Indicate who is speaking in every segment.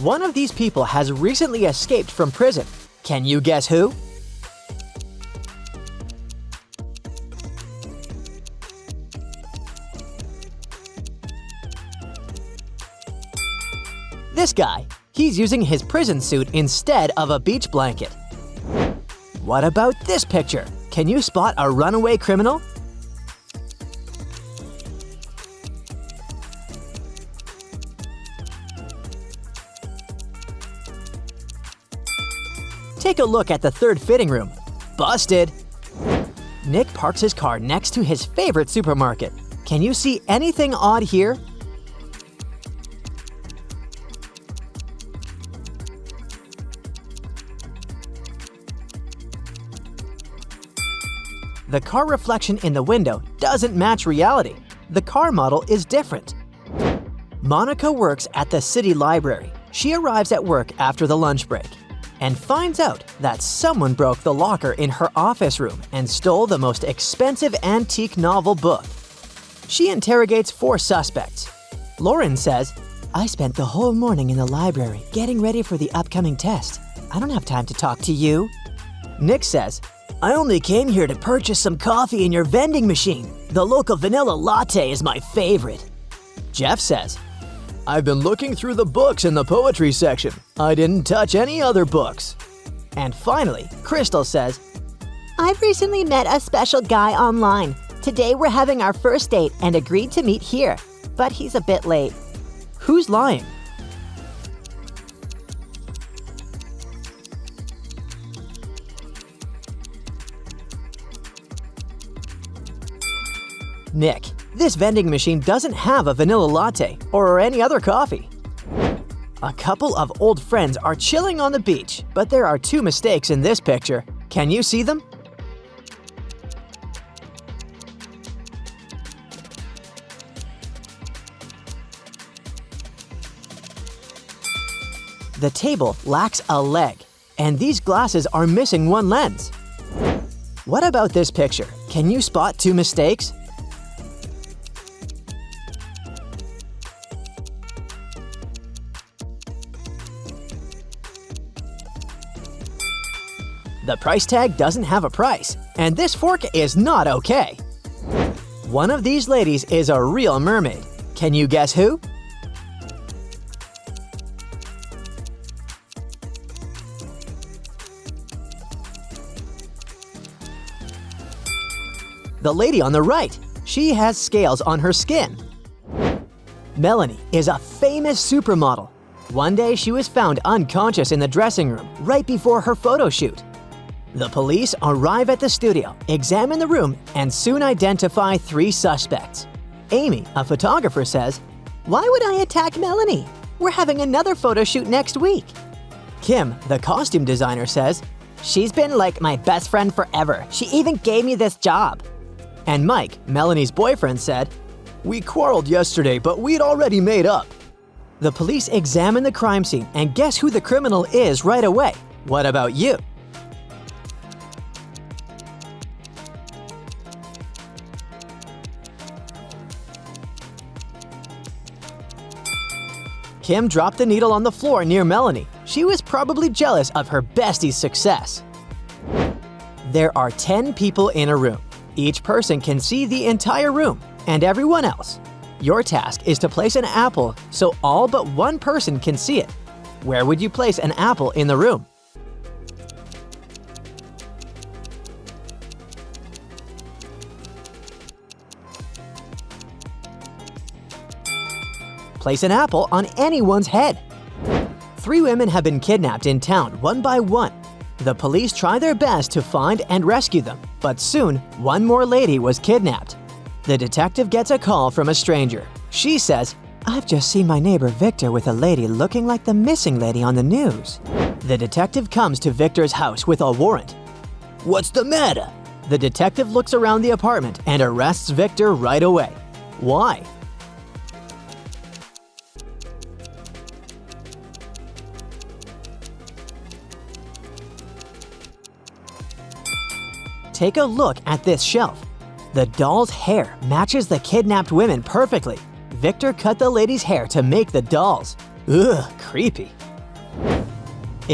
Speaker 1: One of these people has recently escaped from prison. Can you guess who? This guy. He's using his prison suit instead of a beach blanket. What about this picture? Can you spot a runaway criminal? Take a look at the third fitting room. Busted! Nick parks his car next to his favorite supermarket. Can you see anything odd here? The car reflection in the window doesn't match reality. The car model is different. Monica works at the city library. She arrives at work after the lunch break and finds out that someone broke the locker in her office room and stole the most expensive antique novel book. She interrogates 4 suspects. Lauren says, "I spent the whole morning in the library getting ready for the upcoming test. I don't have time to talk to you." Nick says, "I only came here to purchase some coffee in your vending machine. The local vanilla latte is my favorite." Jeff says, "I've been looking through the books in the poetry section. I didn't touch any other books." And finally, Crystal says,
Speaker 2: "I've recently met a special guy online. Today we're having our first date and agreed to meet here. But he's a bit late."
Speaker 1: Who's lying? Nick, this vending machine doesn't have a vanilla latte or any other coffee. A couple of old friends are chilling on the beach, but there are 2 mistakes in this picture. Can you see them? The table lacks a leg, and these glasses are missing 1 lens. What about this picture? Can you spot 2 mistakes? The price tag doesn't have a price, and this fork is not okay. One of these ladies is a real mermaid. Can you guess who? The lady on the right. She has scales on her skin. Melanie is a famous supermodel. One day she was found unconscious in the dressing room right before her photo shoot. The police arrive at the studio, examine the room, and soon identify 3 suspects. Amy, a photographer, says,
Speaker 2: "Why would I attack Melanie? We're having another photo shoot next week."
Speaker 1: Kim, the costume designer, says,
Speaker 2: "She's been like my best friend forever. She even gave me this job."
Speaker 1: And Mike, Melanie's boyfriend, said, "We quarreled yesterday, but we'd already made up." The police examine the crime scene and guess who the criminal is right away. What about you? Kim dropped the needle on the floor near Melanie. She was probably jealous of her bestie's success. There are 10 people in a room. Each person can see the entire room and everyone else. Your task is to place an apple so all but 1 person can see it. Where would you place an apple in the room? Place an apple on anyone's head. 3 women have been kidnapped in town one by one. The police try their best to find and rescue them, but soon 1 more lady was kidnapped. The detective gets a call from a stranger. She says, "I've just seen my neighbor Victor with a lady looking like the missing lady on the news." The detective comes to Victor's house with a warrant. "What's the matter?" The detective looks around the apartment and arrests Victor right away. Why? Take a look at this shelf. The doll's hair matches the kidnapped women perfectly. Victor cut the lady's hair to make the dolls. Ugh, creepy.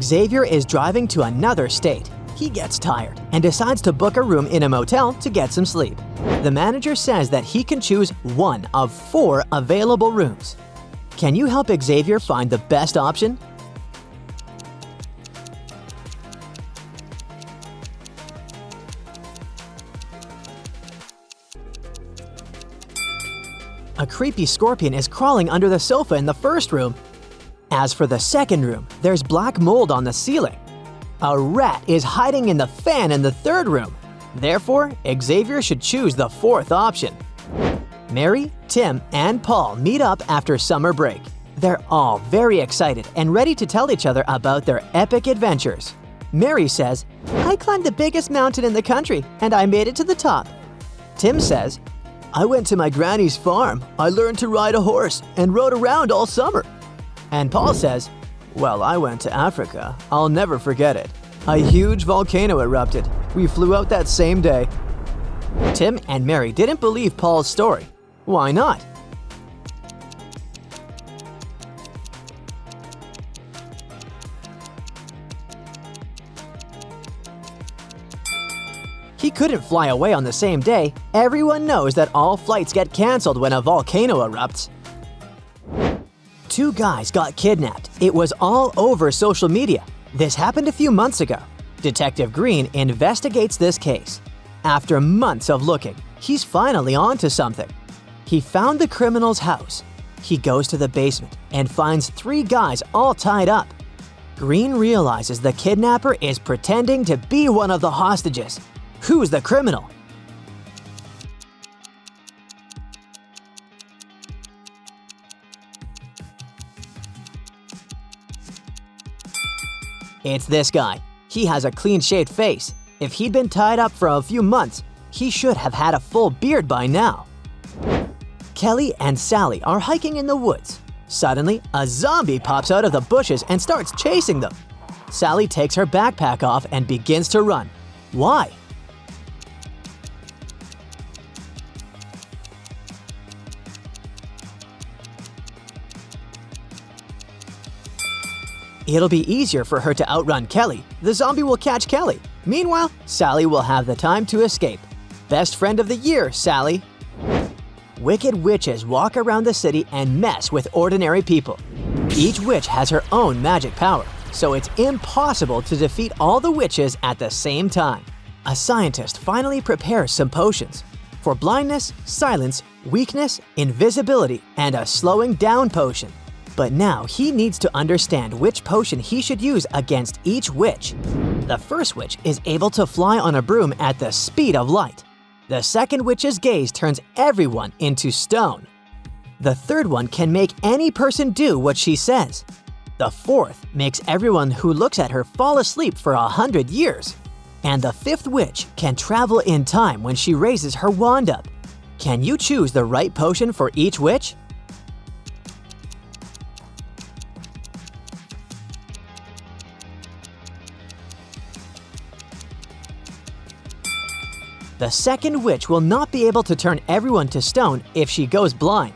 Speaker 1: Xavier is driving to another state. He gets tired and decides to book a room in a motel to get some sleep. The manager says that he can choose one of 4 available rooms. Can you help Xavier find the best option? A creepy scorpion is crawling under the sofa in the first room. As for the second room, there's black mold on the ceiling. A rat is hiding in the fan in the third room. Therefore, Xavier should choose the 4th option. Mary, Tim, and Paul meet up after summer break. They're all very excited and ready to tell each other about their epic adventures. Mary says, "I climbed the biggest mountain in the country and I made it to the top." Tim says, "I went to my granny's farm. I learned to ride a horse and rode around all summer." And Paul says, "Well, I went to Africa. I'll never forget it. A huge volcano erupted. We flew out that same day." Tim and Mary didn't believe Paul's story. Why not? He couldn't fly away on the same day. Everyone knows that all flights get cancelled when a volcano erupts. 2 guys got kidnapped. It was all over social media. This happened a few months ago. Detective Green investigates this case. After months of looking, he's finally onto something. He found the criminal's house. He goes to the basement and finds 3 guys all tied up. Green realizes the kidnapper is pretending to be one of the hostages. Who's the criminal? It's this guy. He has a clean-shaved face. If he'd been tied up for a few months, he should have had a full beard by now. Kelly and Sally are hiking in the woods. Suddenly, a zombie pops out of the bushes and starts chasing them. Sally takes her backpack off and begins to run. Why? It'll be easier for her to outrun Kelly. The zombie will catch Kelly. Meanwhile, Sally will have the time to escape. Best friend of the year, Sally. Wicked witches walk around the city and mess with ordinary people. Each witch has her own magic power, so it's impossible to defeat all the witches at the same time. A scientist finally prepares some potions for blindness, silence, weakness, invisibility, and a slowing down potion. But now he needs to understand which potion he should use against each witch. The first witch is able to fly on a broom at the speed of light. The second witch's gaze turns everyone into stone. The third one can make any person do what she says. The fourth makes everyone who looks at her fall asleep for 100 years. And the fifth witch can travel in time when she raises her wand up. Can you choose the right potion for each witch? The second witch will not be able to turn everyone to stone if she goes blind.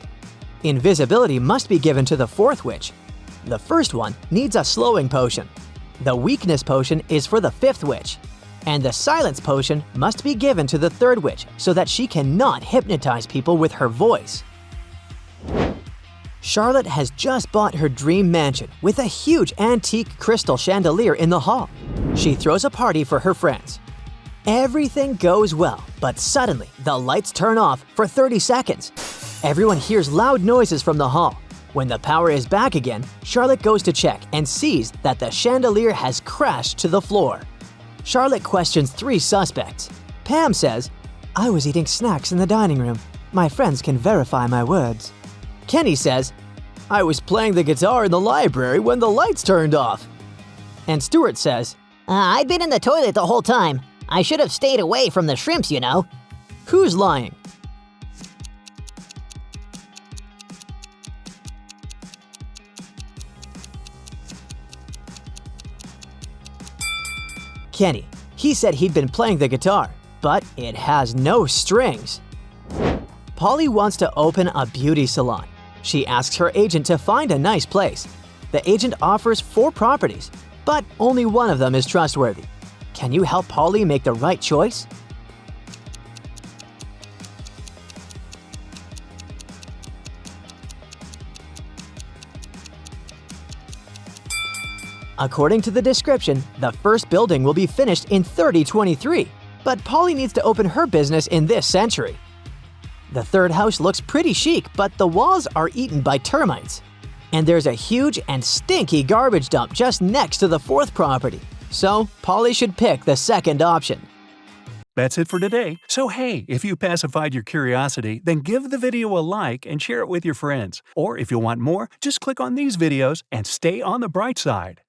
Speaker 1: Invisibility must be given to the fourth witch. The first one needs a slowing potion. The weakness potion is for the fifth witch. And the silence potion must be given to the third witch so that she cannot hypnotize people with her voice. Charlotte has just bought her dream mansion with a huge antique crystal chandelier in the hall. She throws a party for her friends. Everything goes well, but suddenly the lights turn off for 30 seconds. Everyone hears loud noises from the hall. When the power is back again, Charlotte goes to check and sees that the chandelier has crashed to the floor. Charlotte questions 3 suspects. Pam says, "I was eating snacks in the dining room. My friends can verify my words." Kenny says, "I was playing the guitar in the library when the lights turned off." And Stuart says,
Speaker 2: I'd been in the toilet the whole time. I should have stayed away from the shrimps, you know.
Speaker 1: Who's lying? Kenny. He said he'd been playing the guitar, but it has no strings. Polly wants to open a beauty salon. She asks her agent to find a nice place. The agent offers 4 properties, but only one of them is trustworthy. Can you help Polly make the right choice? According to the description, the first building will be finished in 3023, but Polly needs to open her business in this century. The third house looks pretty chic, but the walls are eaten by termites. And there's a huge and stinky garbage dump just next to the fourth property. So, Polly should pick the second option.
Speaker 3: That's it for today. So hey, if you pacified your curiosity, then give the video a like and share it with your friends. Or if you want more, just click on these videos and stay on the bright side.